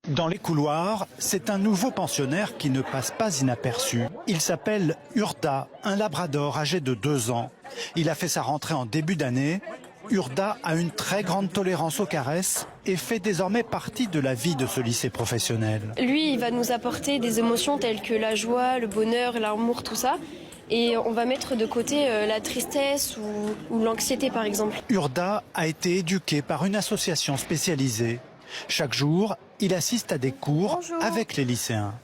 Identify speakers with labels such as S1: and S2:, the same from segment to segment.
S1: Dans les couloirs, c'est un nouveau pensionnaire qui ne passe pas inaperçu. Il s'appelle Urda, un labrador âgé de 2 ans. Il a fait sa rentrée en début d'année. Urda a une très grande tolérance aux caresses et fait désormais partie de la vie de ce lycée professionnel.
S2: Lui, il va nous apporter des émotions telles que la joie, le bonheur, l'amour, tout ça. Et on va mettre de côté la tristesse ou l'anxiété, par exemple.
S1: Urda a été éduqué par une association spécialisée. Chaque jour, il assiste à des cours avec les lycéens.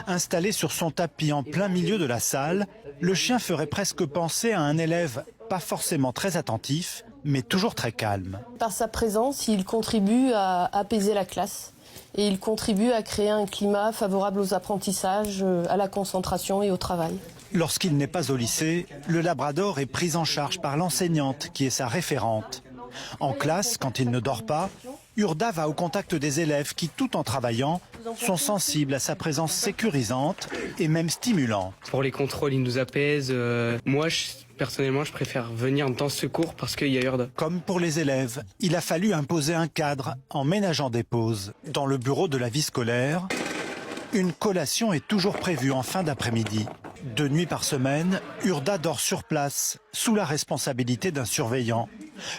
S1: Installé sur son tapis en plein milieu de la salle, le chien ferait presque penser à un élève pas forcément très attentif, mais toujours très calme.
S3: Par sa présence, il contribue à apaiser la classe et il contribue à créer un climat favorable aux apprentissages, à la concentration et au travail.
S1: Lorsqu'il n'est pas au lycée, le labrador est pris en charge par l'enseignante qui est sa référente. En classe, quand il ne dort pas, Urda va au contact des élèves qui, tout en travaillant, sont sensibles à sa présence sécurisante et même stimulante.
S4: Pour les contrôles, il nous apaise. Personnellement, je préfère venir dans ce cours parce qu'il y a Urda.
S1: Comme pour les élèves, il a fallu imposer un cadre en ménageant des pauses. Dans le bureau de la vie scolaire, une collation est toujours prévue en fin d'après-midi. 2 nuits par semaine, Urda dort sur place, sous la responsabilité d'un surveillant.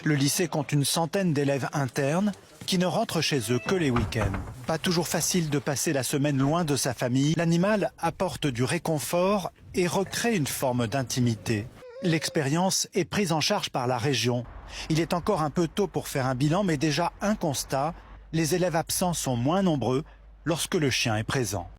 S1: Le lycée compte une centaine d'élèves internes qui ne rentrent chez eux que les week-ends. Pas toujours facile de passer la semaine loin de sa famille. L'animal apporte du réconfort et recrée une forme d'intimité. L'expérience est prise en charge par la région. Il est encore un peu tôt pour faire un bilan, mais déjà un constat, les élèves absents sont moins nombreux lorsque le chien est présent.